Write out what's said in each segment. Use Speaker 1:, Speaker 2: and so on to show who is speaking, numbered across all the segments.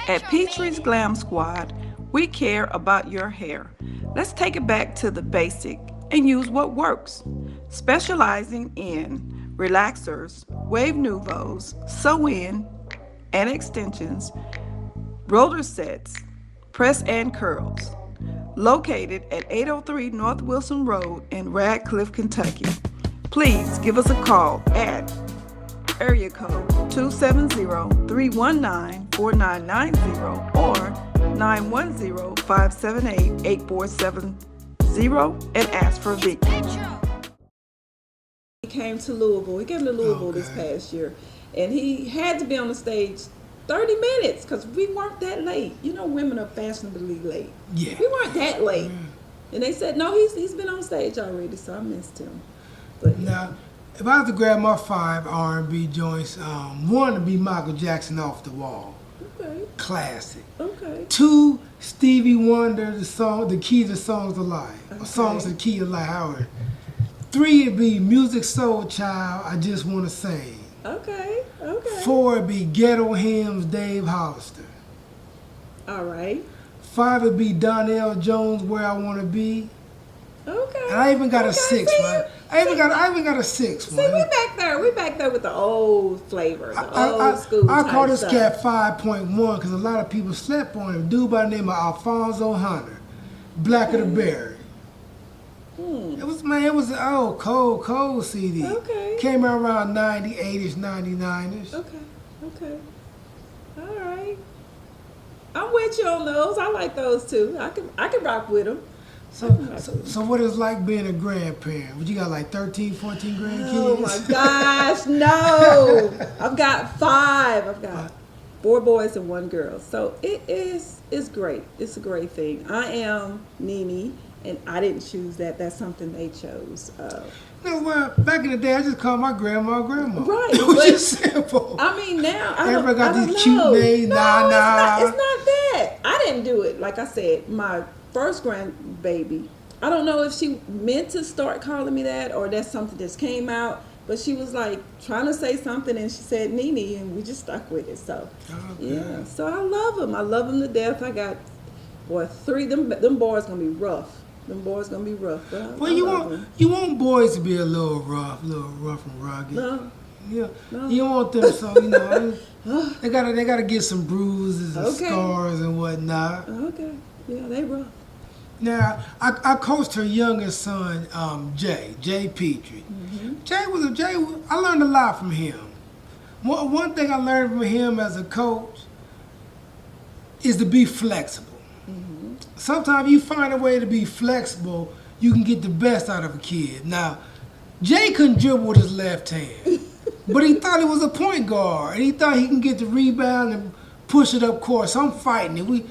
Speaker 1: At Petrie's Glam Squad, we care about your hair. Let's take it back to the basic and use what works. Specializing in relaxers, wave nouveaux, sew-in and extensions, roller sets, press and curls. Located at 803 North Wilson Road in Radcliffe, Kentucky. Please give us a call at area code 270-319-4990 or 910-578-8470 and ask for Vicki. He came to Louisville. He came to Louisville this past year, and he had to be on the stage 30 minutes because we weren't that late. You know, women are fashionably late.
Speaker 2: Yeah.
Speaker 1: We weren't that late. And they said, no, he's been on stage already, so I missed him. But
Speaker 2: now, if I had to grab my 5 R&B joints, one would be Michael Jackson, Off the Wall.
Speaker 1: Okay.
Speaker 2: Classic.
Speaker 1: Okay.
Speaker 2: 2, Stevie Wonder, The Key to Songs of Life.
Speaker 1: Okay.
Speaker 2: Songs of Key of Life, Howard. 3 would be Music Soul Child, I Just Want to Sing.
Speaker 1: Okay. Okay.
Speaker 2: 4 would be Ghetto Hymns, Dave Hollister.
Speaker 1: All right.
Speaker 2: 5 would be Donnell Jones, Where I Want to Be.
Speaker 1: Okay.
Speaker 2: And I even got a
Speaker 1: Okay,
Speaker 2: 6,
Speaker 1: see,
Speaker 2: man. I even got a 6
Speaker 1: See,
Speaker 2: one.
Speaker 1: we back there. We back there with the old flavor, the old school
Speaker 2: I
Speaker 1: type
Speaker 2: call this
Speaker 1: stuff.
Speaker 2: cat 5.1 because a lot of people slept on him. Dude by the name of Alfonso Hunter, Black of the Berry. It was an old, cold CD.
Speaker 1: Okay.
Speaker 2: Came out around 98-ish, 99-ish.
Speaker 1: Okay. All right. I'm with you on those. I like those too. I can rock with them.
Speaker 2: So what is it like being a grandparent? Would you got like 13, 14 grandkids?
Speaker 1: Oh my gosh, no! I've got 5. I've got 4 boys and 1 girl. So it's great. It's a great thing. I am Nene, and I didn't choose that. That's something they chose.
Speaker 2: No, well, back in the day, I just called my grandma grandma.
Speaker 1: Right.
Speaker 2: It was just simple.
Speaker 1: I mean, now
Speaker 2: Everybody got these
Speaker 1: know.
Speaker 2: cute names.
Speaker 1: No,
Speaker 2: Nah.
Speaker 1: It's not that. I didn't do it. Like I said, my first grandbaby, I don't know if she meant to start calling me that or that's something that just came out, but she was like trying to say something and she said Nene, and we just stuck with it. So yeah, so I love them. I love them to death. I got 3. Them boys gonna be rough. Them boys gonna be rough. But
Speaker 2: Well, you want boys to be a little rough and rugged.
Speaker 1: No.
Speaker 2: Yeah,
Speaker 1: No.
Speaker 2: you want them so they gotta get some bruises and scars and whatnot.
Speaker 1: Okay, yeah, they rough.
Speaker 2: Now, I coached her youngest son, Jay Pitrie.
Speaker 1: Mm-hmm.
Speaker 2: I learned a lot from him. One thing I learned from him as a coach is to be flexible.
Speaker 1: Mm-hmm.
Speaker 2: Sometimes you find a way to be flexible, you can get the best out of a kid. Now, Jay couldn't dribble with his left hand, but he thought he was a point guard, and he thought he can get the rebound and push it up court. So I'm fighting it.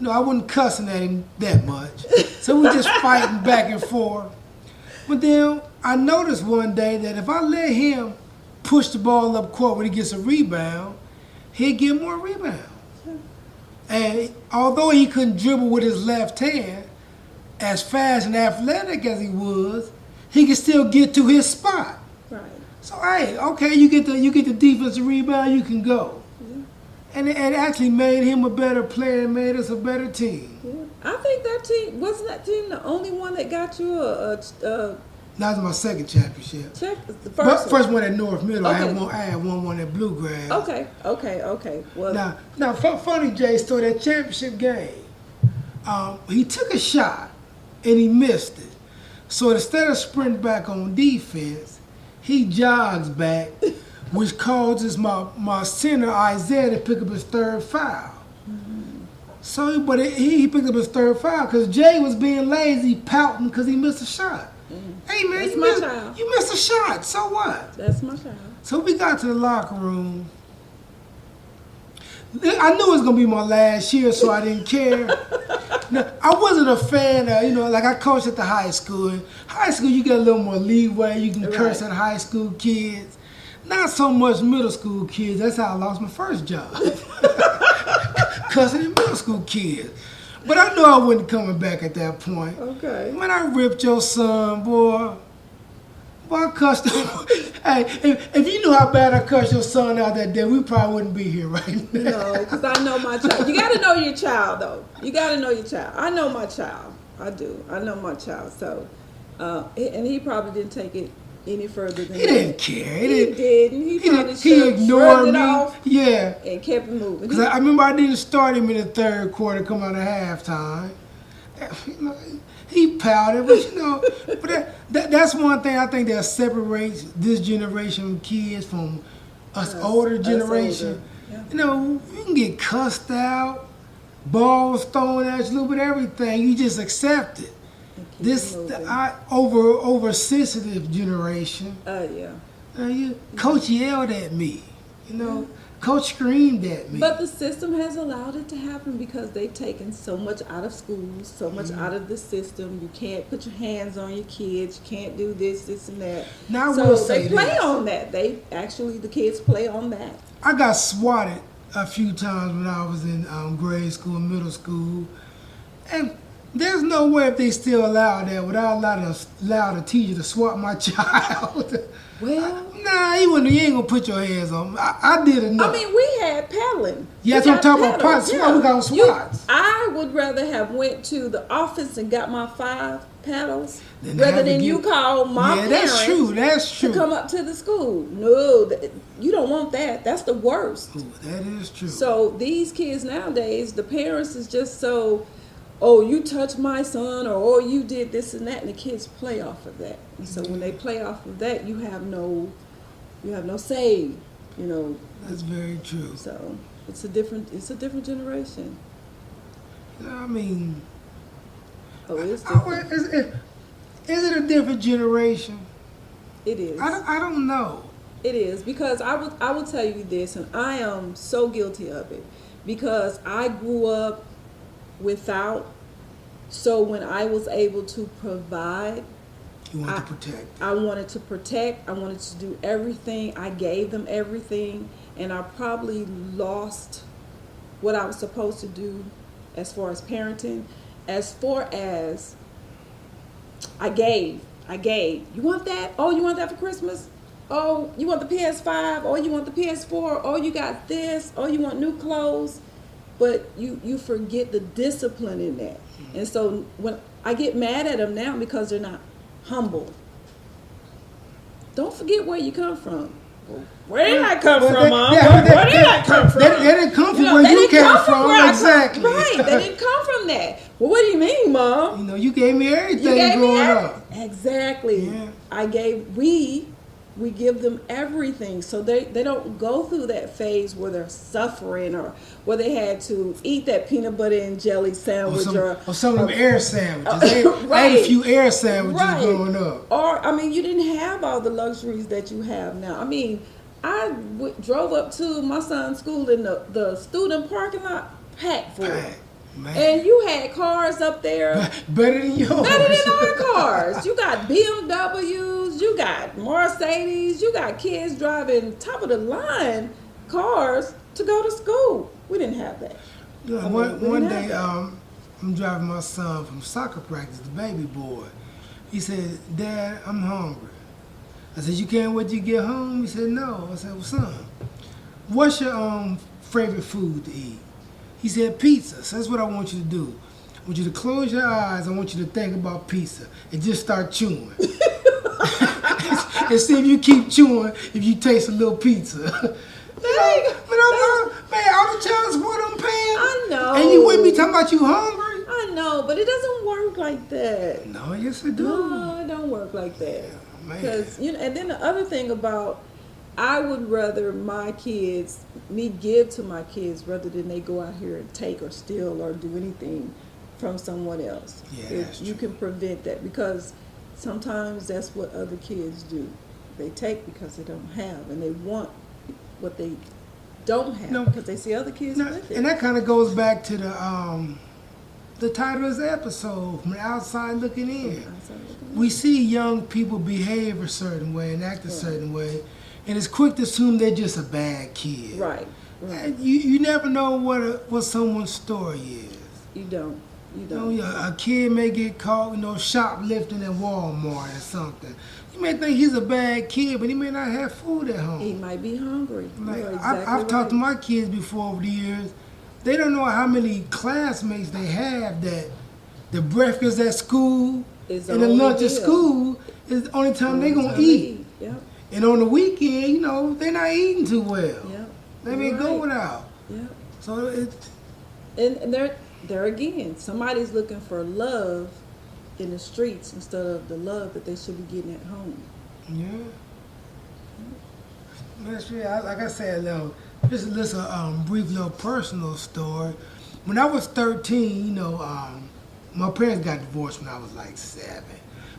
Speaker 2: I wasn't cussing at him that much. So we just fighting back and forth. But then I noticed one day that if I let him push the ball up court when he gets a rebound, he'd get more rebounds. And although he couldn't dribble with his left hand, as fast and athletic as he was, he could still get to his spot.
Speaker 1: Right.
Speaker 2: So hey, okay, you get the defensive rebound, you can go. And it actually made him a better player and made us a better team.
Speaker 1: Yeah. I think that team, wasn't that team the only one that got you
Speaker 2: That was my second championship.
Speaker 1: the
Speaker 2: First one at North Middle.
Speaker 1: Okay.
Speaker 2: I had one at Bluegrass.
Speaker 1: Okay. Well,
Speaker 2: now, funny Jay story, that championship game, he took a shot and he missed it. So instead of sprinting back on defense, he jogs back, which causes my center Isaiah to pick up his 3rd foul.
Speaker 1: Mm-hmm.
Speaker 2: So, but he picked up his 3rd foul because Jay was being lazy, pouting because he missed a shot.
Speaker 1: Mm-hmm.
Speaker 2: Hey man, you missed a shot. So what?
Speaker 1: That's my child.
Speaker 2: So we got to the locker room. I knew it was gonna be my last year, so I didn't care. Now, I wasn't a fan of, like I coached at the high school. In high school, you get a little more leeway. You can curse at high school kids. Not so much middle school kids. That's how I lost my first job. Cussing at middle school kids. But I knew I wasn't coming back at that point.
Speaker 1: Okay.
Speaker 2: When I ripped your son, boy, I cussed him. Hey, if you knew how bad I cussed your son out that day, we probably wouldn't be here right now.
Speaker 1: No, because I know my child. You got to know your child, though. You got to know your child. I know my child. I do. I know my child. So, and he probably didn't take it any further than
Speaker 2: He didn't care.
Speaker 1: He didn't. He probably
Speaker 2: he ignored
Speaker 1: it
Speaker 2: me.
Speaker 1: off
Speaker 2: Yeah.
Speaker 1: and kept it moving.
Speaker 2: Because I remember I didn't start him in the third quarter, come out of halftime. You know, he pouted, but you know, but that's one thing I think that separates this generation of kids from us older generation.
Speaker 1: Yeah.
Speaker 2: You know, you can get cussed out, balls thrown at you, a little bit of everything. You just accept it. This over sensitive generation.
Speaker 1: Yeah.
Speaker 2: Coach yelled at me. You know, Coach screamed at me.
Speaker 1: But the system has allowed it to happen because they've taken so much out of schools, so much out of the system. You can't put your hands on your kids. You can't do this, and that.
Speaker 2: Now
Speaker 1: so
Speaker 2: I will say
Speaker 1: they play
Speaker 2: this.
Speaker 1: on that. The kids play on that.
Speaker 2: I got swatted a few times when I was in grade school, middle school, and there's no way if they still allow that without allow the teacher to swat my child.
Speaker 1: Well,
Speaker 2: nah, he ain't gonna put your hands on me. I did enough.
Speaker 1: I mean, we had paddling.
Speaker 2: Yeah, that's what I'm talking about. Pots. Yeah. We got swats.
Speaker 1: I would rather have went to the office and got my 5 paddles rather than you call my parents.
Speaker 2: That's true. That's true.
Speaker 1: To come up to the school. No, you don't want that. That's the worst.
Speaker 2: Ooh, that is true.
Speaker 1: So these kids nowadays, the parents is just so, oh, you touched my son, or oh, you did this and that, and the kids play off of that. And so when they play off of that, you have no say, you know.
Speaker 2: That's very true.
Speaker 1: So it's a different generation.
Speaker 2: I mean,
Speaker 1: it's different.
Speaker 2: Is it a different generation?
Speaker 1: It is.
Speaker 2: I don't know.
Speaker 1: It is, because I will tell you this, and I am so guilty of it, because I grew up without. So when I was able to provide,
Speaker 2: you wanted to protect.
Speaker 1: I wanted to protect. I wanted to do everything. I gave them everything, and I probably lost what I was supposed to do as far as parenting. As far as I gave. You want that? Oh, you want that for Christmas? Oh, you want the PS5? Oh, you want the PS4? Oh, you got this? Oh, you want new clothes? But you forget the discipline in that. And so when I get mad at them now because they're not humble. Don't forget where you come from. Where did I come from, Mom? Where did I come from?
Speaker 2: They didn't come from where you came from. Exactly.
Speaker 1: Right. They didn't come from that. Well, what do you mean, Mom?
Speaker 2: You know, you gave me everything growing up.
Speaker 1: Exactly. Yeah. We give them everything, so they don't go through that phase where they're suffering, or where they had to eat that peanut butter and jelly sandwich, or
Speaker 2: some of them air sandwiches. I ate a few air sandwiches growing up.
Speaker 1: Or I mean, you didn't have all the luxuries that you have now. I mean, I drove up to my son's school in the student parking lot, packed full. Man. And you had cars up there
Speaker 2: better than yours.
Speaker 1: Better than our cars. You got BMWs, you got Mercedes, you got kids driving top of the line cars to go to school. We didn't have that.
Speaker 2: Yeah, one day, I'm driving my son from soccer practice, the baby boy. He said, "Dad, I'm hungry." I said, "You can't wait till you get home?" He said, "No." I said, "Well, son, what's your favorite food to eat?" He said, "Pizza." So that's what I want you to do. I want you to close your eyes. I want you to think about pizza and just start chewing. And see if you keep chewing, if you taste a little pizza. Man, all the child support I'm paying.
Speaker 1: I know.
Speaker 2: And you with me talking about you hungry?
Speaker 1: I know, but it doesn't work like that.
Speaker 2: No, yes it do.
Speaker 1: No, it don't work like that. Because and then the other thing about, I would rather me give to my kids rather than they go out here and take or steal or do anything from someone else.
Speaker 2: Yeah, that's
Speaker 1: you
Speaker 2: true.
Speaker 1: can prevent that, because sometimes that's what other kids do. They take because they don't have, and they want what they don't have because they see other kids with it.
Speaker 2: And that kind of goes back to the title of this episode, From the Outside Looking In. We see young people behave a certain way and act a certain way, and it's quick to assume they're just a bad kid.
Speaker 1: Right.
Speaker 2: And you never know what someone's story is.
Speaker 1: You don't.
Speaker 2: A kid may get caught, shoplifting at Walmart or something. You may think he's a bad kid, but he may not have food at home.
Speaker 1: He might be hungry.
Speaker 2: Like
Speaker 1: You're exactly
Speaker 2: I've talked to
Speaker 1: right.
Speaker 2: my kids before over the years. They don't know how many classmates they have that the breakfast at school
Speaker 1: It's
Speaker 2: and the
Speaker 1: only
Speaker 2: lunch at
Speaker 1: meal.
Speaker 2: school is the only time they're gonna
Speaker 1: Time to
Speaker 2: eat.
Speaker 1: Yep.
Speaker 2: And on the weekend, they're not eating too well.
Speaker 1: Yep.
Speaker 2: They may
Speaker 1: You're
Speaker 2: go
Speaker 1: right.
Speaker 2: without.
Speaker 1: Yep.
Speaker 2: So it's
Speaker 1: And there again, somebody's looking for love in the streets instead of the love that they should be getting at home.
Speaker 2: yeah. That's real. Like I said, just a little brief little personal story. When I was 13, my parents got divorced when I was like 7.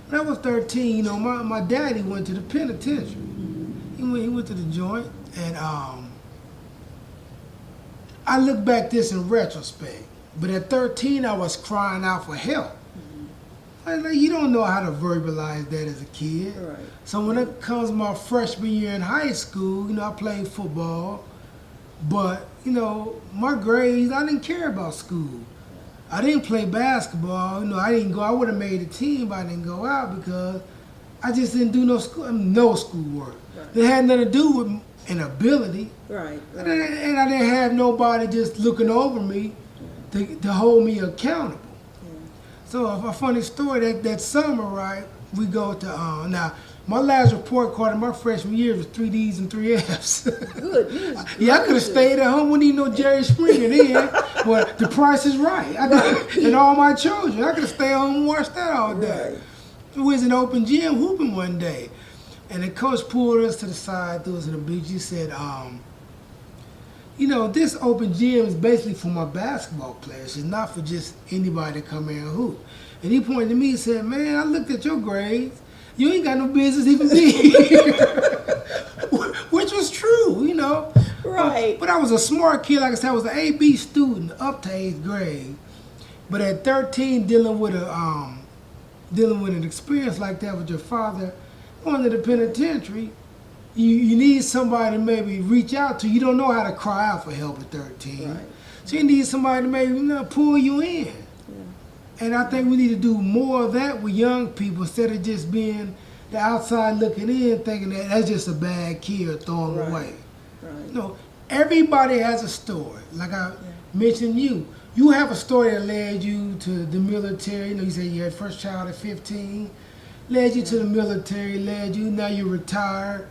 Speaker 2: When I was 13, my daddy went to the penitentiary. He went to the joint, and I look back this in retrospect. But at 13, I was crying out for help. Like, you don't know how to verbalize that as a kid.
Speaker 1: Right.
Speaker 2: So when it comes my freshman year in high school, I played football, but my grades, I didn't care about school. I didn't play basketball. I didn't go. I would have made a team, but I didn't go out because I just didn't do no schoolwork.
Speaker 1: Right.
Speaker 2: It had nothing to do with an ability.
Speaker 1: Right.
Speaker 2: And I didn't have nobody just looking over me to hold me accountable. So a funny story, that summer, right, we go to, now, my last report card in my freshman year was 3 Ds and 3 Fs.
Speaker 1: Good news.
Speaker 2: Yeah, I could have stayed at home, wouldn't even know Jerry Springer then, but the price is right. And all my children, I could have stayed home and watched that all day.
Speaker 1: Right.
Speaker 2: We was in open gym hooping one day, and the coach pulled us to the side, threw us in the beach. He said, this open gym is basically for my basketball players. It's not for just anybody to come here and hoop. And he pointed to me and said, man, I looked at your grades. You ain't got no business even being here. Which was true,
Speaker 1: Right.
Speaker 2: But I was a smart kid. Like I said, I was an A-B student up to 8th grade. But at 13, dealing with an experience like that with your father going to the penitentiary, you need somebody to maybe reach out to. You don't know how to cry out for help at 13.
Speaker 1: Right.
Speaker 2: So you need somebody to maybe pull you in.
Speaker 1: Yeah.
Speaker 2: And I think we need to do more of that with young people instead of just being the outside looking in thinking that that's just a bad kid or throw him away.
Speaker 1: Right.
Speaker 2: Everybody has a story. Like I mentioned you have a story that led you to the military. You said you had first child at 15, led you to the military, now you're retired.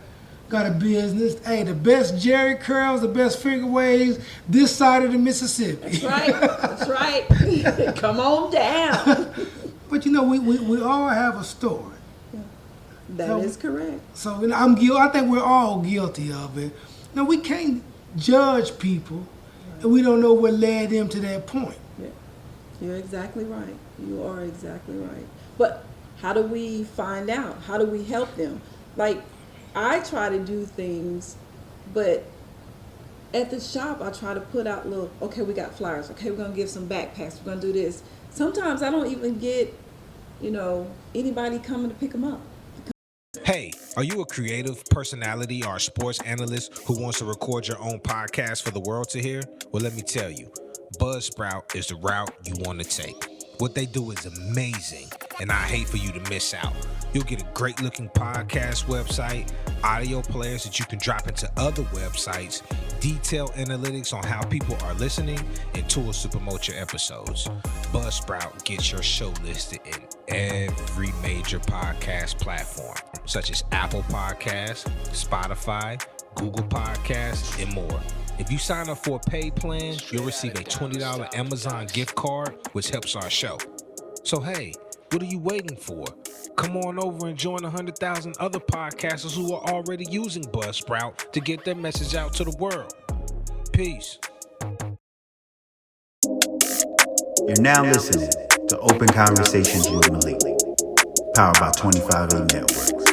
Speaker 2: Got a business. Hey, the best Jerry curls, the best finger waves this side of the Mississippi.
Speaker 1: That's right. That's right. Come on down.
Speaker 2: But we all have a story.
Speaker 1: That is correct.
Speaker 2: So I think we're all guilty of it. We can't judge people, and we don't know what led them to that point.
Speaker 1: Yeah. You're exactly right. You are exactly right. But how do we find out? How do we help them? Like, I try to do things, but at the shop, I try to put out okay, we got flyers. Okay, we're going to give some backpacks. We're going to do this. Sometimes I don't even get, anybody coming to pick them up.
Speaker 3: Hey, are you a creative personality or a sports analyst who wants to record your own podcast for the world to hear? Well, let me tell you, Buzzsprout is the route you want to take. What they do is amazing, and I hate for you to miss out. You'll get a great-looking podcast website, audio players that you can drop into other websites, detailed analytics on how people are listening, and tools to promote your episodes. Buzzsprout gets your show listed in every major podcast platform, such as Apple Podcasts, Spotify, Google Podcasts, and more. If you sign up for a paid plan, you'll receive a $20 Amazon gift card, which helps our show. So hey, what are you waiting for? Come on over and join 100,000 other podcasters who are already using Buzzsprout to get their message out to the world. Peace.
Speaker 4: You're now listening to Open Conversations with Malik, powered by 25A Networks.